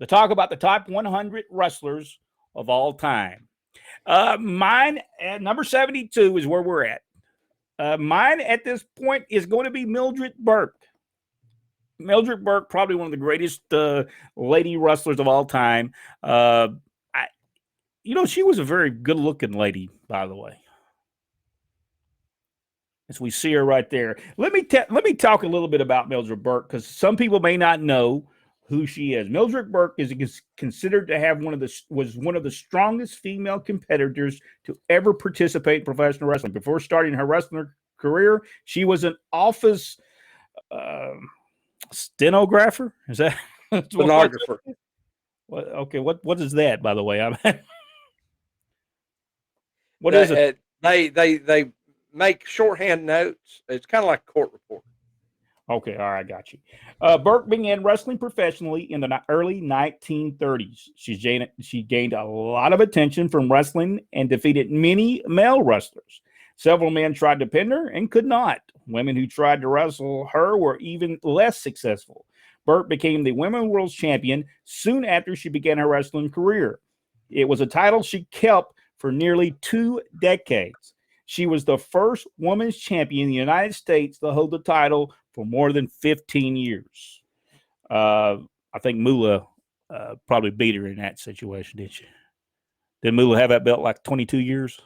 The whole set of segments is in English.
to talk about the top 100 wrestlers of all time. Mine at number 72 is where we're at. Mine at this point is going to be Mildred Burke. Mildred Burke, probably one of the greatest lady wrestlers of all time. She was a very good-looking lady, by the way. As we see her right there. Let me talk a little bit about Mildred Burke, because some people may not know who she is. Mildred Burke is considered to have was one of the strongest female competitors to ever participate in professional wrestling. Before starting her wrestling career, she was an office stenographer. Is that stenographer? Okay, what is that, by the way? What is it? They make shorthand notes. It's kind of like a court report. Okay, all right, got you. Burke began wrestling professionally in the early 1930s. She gained a lot of attention from wrestling and defeated many male wrestlers. Several men tried to pin her and could not. Women who tried to wrestle her were even less successful. Burke became the Women's World Champion soon after she began her wrestling career. It was a title she kept for nearly 2 decades. She was the first women's champion in the United States to hold the title for more than 15 years. I think Moolah probably beat her in that situation, didn't she? Did Moolah have that belt like 22 years?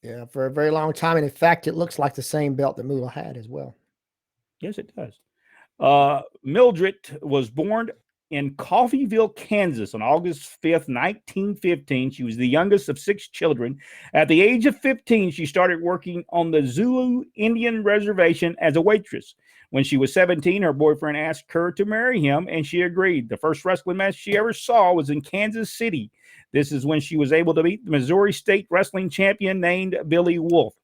Yeah, for a very long time. And in fact, it looks like the same belt that Moolah had as well. Yes, it does. Mildred was born in Coffeyville, Kansas on August 5th, 1915. She was the youngest of 6 children. At the age of 15, she started working on the Zulu Indian reservation as a waitress. When she was 17, her boyfriend asked her to marry him, and she agreed. The first wrestling match she ever saw was in Kansas City. This is when she was able to beat the Missouri State wrestling champion named Billy Wolf.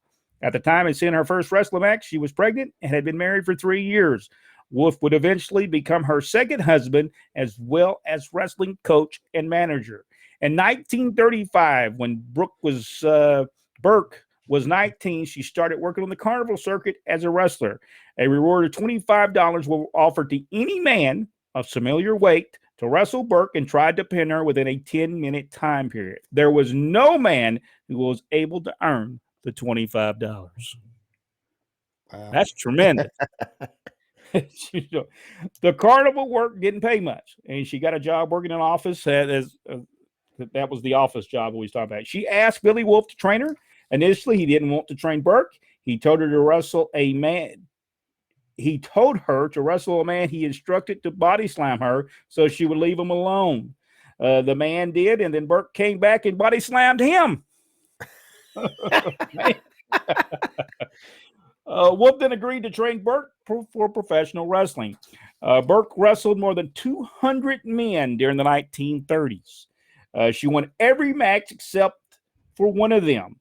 At the time of seeing her first wrestling match, she was pregnant and had been married for 3 years. Wolf would eventually become her second husband, as well as wrestling coach and manager. In 1935, when Burke was 19, she started working on the carnival circuit as a wrestler. A reward of $25 was offered to any man of familiar weight to wrestle Burke and tried to pin her within a 10-minute time period. There was no man who was able to earn the $25. Wow. That's tremendous. The carnival work didn't pay much, and she got a job working in an office. That was the office job we was talking about. She asked Billy Wolf to train her. Initially, he didn't want to train Burke. He told her to wrestle a man. He told her to wrestle a man he instructed to body slam her so she would leave him alone. The man did, and then Burke came back and body slammed him. Wolf then agreed to train Burke for professional wrestling. Burke wrestled more than 200 men during the 1930s. She won every match except for one of them.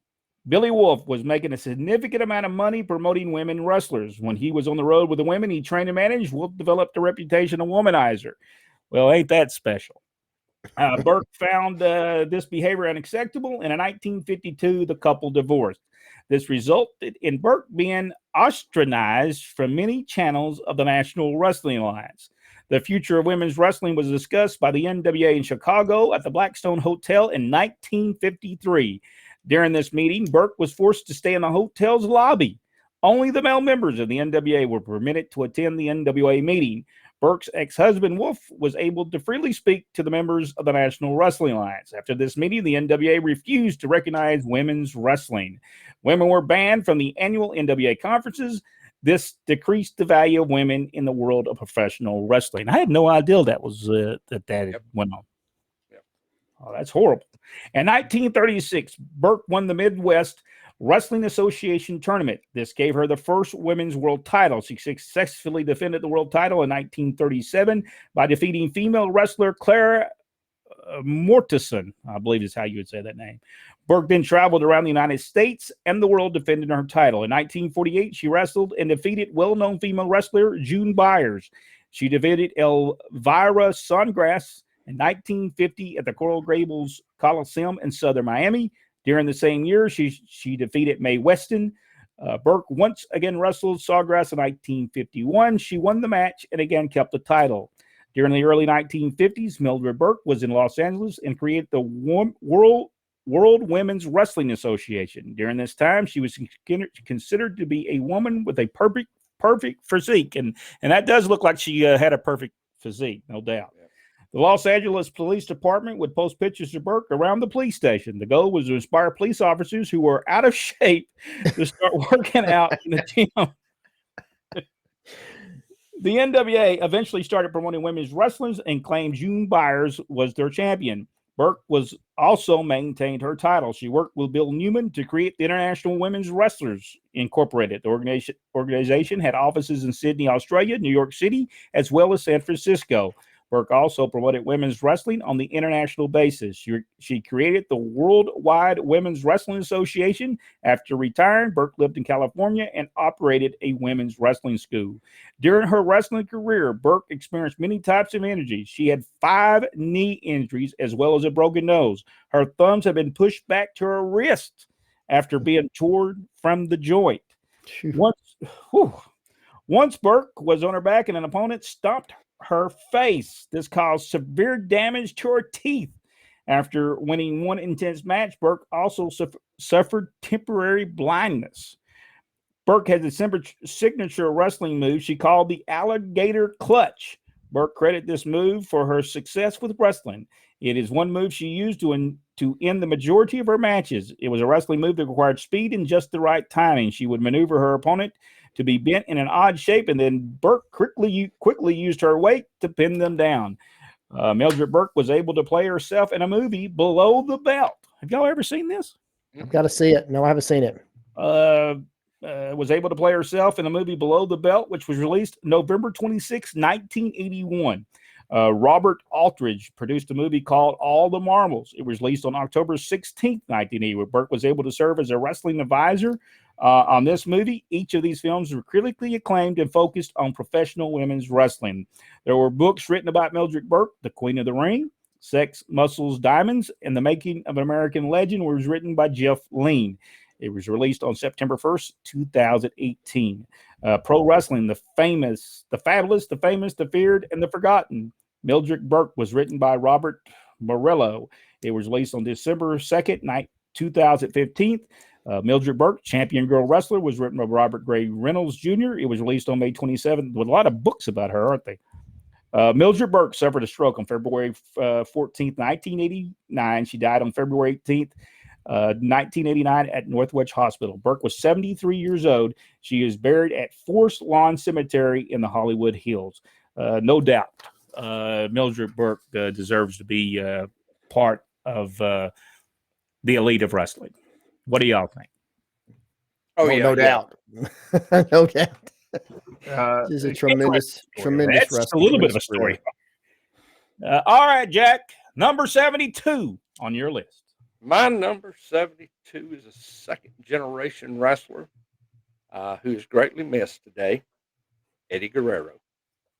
Billy Wolf was making a significant amount of money promoting women wrestlers. When he was on the road with the women he trained and managed, Wolf developed a reputation of womanizer. Well, ain't that special? Burke found this behavior unacceptable, and in 1952, the couple divorced. This resulted in Burke being ostracized from many channels of the National Wrestling Alliance. The future of women's wrestling was discussed by the NWA in Chicago at the Blackstone Hotel in 1953. During this meeting, Burke was forced to stay in the hotel's lobby. Only the male members of the NWA were permitted to attend the NWA meeting. Burke's ex-husband, Wolf, was able to freely speak to the members of the National Wrestling Alliance. After this meeting, the NWA refused to recognize women's wrestling. Women were banned from the annual NWA conferences. This decreased the value of women in the world of professional wrestling. I had no idea that was that went on. Yep. Oh, that's horrible. In 1936, Burke won the Midwest Wrestling Association tournament. This gave her the first women's world title. She successfully defended the world title in 1937 by defeating female wrestler Clara Mortensen, I believe is how you would say that name. Burke then traveled around the United States and the world defending her title. In 1948, she wrestled and defeated well-known female wrestler June Byers. She defeated Elvira Songrass in 1950 at the Coral Gables Coliseum in southern Miami. During the same year, she defeated Mae Weston. Burke once again wrestled Sawgrass in 1951. She won the match and again kept the title. During the early 1950s, Mildred Burke was in Los Angeles and created the World Women's Wrestling Association. During this time, she was considered to be a woman with a perfect physique, and that does look like she had a perfect physique, no doubt. Yeah. The Los Angeles Police Department would post pictures of Burke around the police station. The goal was to inspire police officers who were out of shape to start working out in the gym. The NWA eventually started promoting women's wrestling and claimed June Byers was their champion. Burke was also maintained her title. She worked with Bill Newman to create the International Women's Wrestlers Incorporated. The organization had offices in Sydney, Australia, New York City, as well as San Francisco. Burke also promoted women's wrestling on the international basis. She created the Worldwide Women's Wrestling Association. After retiring, Burke lived in California and operated a women's wrestling school. During her wrestling career, Burke experienced many types of injuries. She had 5 knee injuries as well as a broken nose. Her thumbs have been pushed back to her wrist after being torn from the joint. Once Burke was on her back and an opponent stomped her face. This caused severe damage to her teeth. After winning one intense match, Burke also suffered temporary blindness. Burke has a signature wrestling move she called the alligator clutch. Burke credited this move for her success with wrestling. It is one move she used to end the majority of her matches. It was a wrestling move that required speed and just the right timing. She would maneuver her opponent to be bent in an odd shape, and then Burke quickly used her weight to pin them down. Mildred Burke was able to play herself in a movie, Below the Belt. Have y'all ever seen this? I've got to see it. No, I haven't seen it. Was able to play herself in a movie, Below the Belt, which was released November 26, 1981. Robert Aldridge produced a movie called All the Marbles. It was released on October 16, 1980, where Burke was able to serve as a wrestling advisor on this movie. Each of these films were critically acclaimed and focused on professional women's wrestling. There were books written about Mildred Burke, The Queen of the Ring, Sex, Muscles, Diamonds, and The Making of an American Legend, which was written by Jeff Lean. It was released on September 1st, 2018. Pro Wrestling, The Famous, The Fabulous, The Famous, The Feared, and The Forgotten. Mildred Burke was written by Robert Morello. It was released on December 2nd, 2015. Mildred Burke, Champion Girl Wrestler, was written by Robert Gray Reynolds Jr. It was released on May 27th, with a lot of books about her, aren't they? Mildred Burke suffered a stroke on February 14th, 1989. She died on February 18th, 1989 at Northwich Hospital. Burke was 73 years old. She is buried at Forest Lawn Cemetery in the Hollywood Hills. No doubt, Mildred Burke deserves to be part of the elite of wrestling. What do y'all think? Oh, yeah, no doubt. No doubt. This is a tremendous That's wrestling. a little bit of a story. All right, Jack. Number 72 on your list. My number 72 is a second-generation wrestler who is greatly missed today, Eddie Guerrero.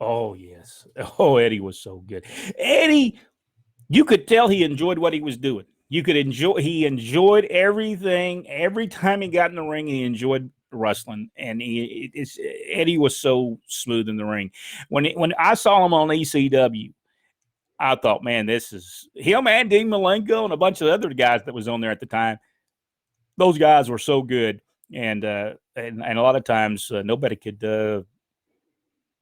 Oh, yes. Oh, Eddie was so good. Eddie, you could tell he enjoyed what he was doing. He enjoyed everything. Every time he got in the ring, he enjoyed wrestling. And Eddie was so smooth in the ring. When I saw him on ECW, I thought, man, this is him and Dean Malenko and a bunch of other guys that was on there at the time. Those guys were so good. And a lot of times nobody could,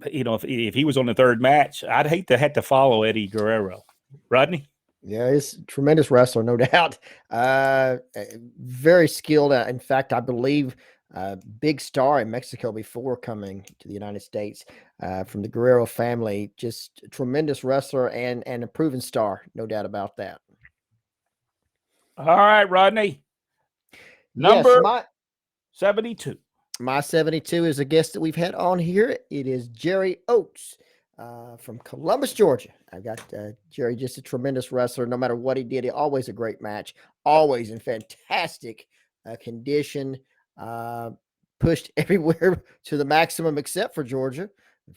if he was on the third match, I'd hate to have to follow Eddie Guerrero. Rodney? Yeah, he's a tremendous wrestler, no doubt. Very skilled. In fact, I believe big star in Mexico before coming to the United States from the Guerrero family. Just a tremendous wrestler and a proven star, no doubt about that. All right, Rodney. Number 72. My 72 is a guest that we've had on here. It is Jerry Oates from Columbus, Georgia. I've got Jerry, just a tremendous wrestler. No matter what he did, always a great match, always in fantastic condition, pushed everywhere to the maximum except for Georgia.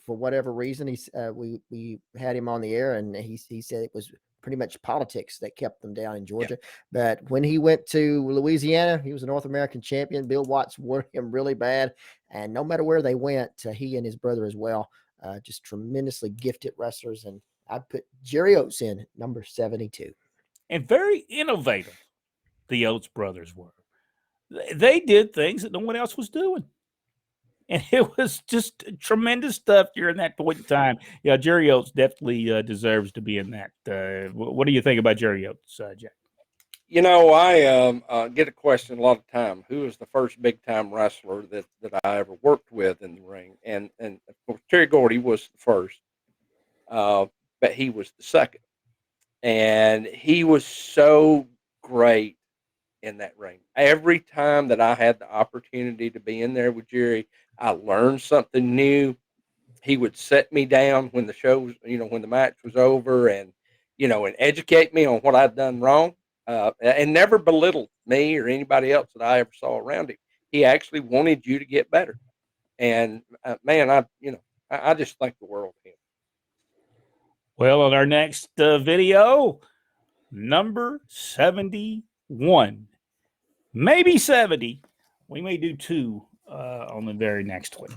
For whatever reason, we had him on the air, and he said it was pretty much politics that kept them down in Georgia. Yeah. But when he went to Louisiana, he was a North American champion. Bill Watts wanted him really bad, and no matter where they went, he and his brother as well just tremendously gifted wrestlers. And I'd put Jerry Oates in number 72. And very innovative, the Oates brothers were. They did things that no one else was doing. And it was just tremendous stuff during that point in time. Yeah, Jerry Oates definitely deserves to be in that. What do you think about Jerry Oates, Jack? You know, I get a question a lot of time. Who was the first big time wrestler that I ever worked with in the ring? And of course, Terry Gordy was the first, but he was the second. And he was so great in that ring. Every time that I had the opportunity to be in there with Jerry, I learned something new. He would set me down when the show was, when the match was over, and and educate me on what I'd done wrong, and never belittled me or anybody else that I ever saw around him. He actually wanted you to get better, and man, I just think the world of him. Well, on our next video, number 71, maybe 70. We may do two on the very next one.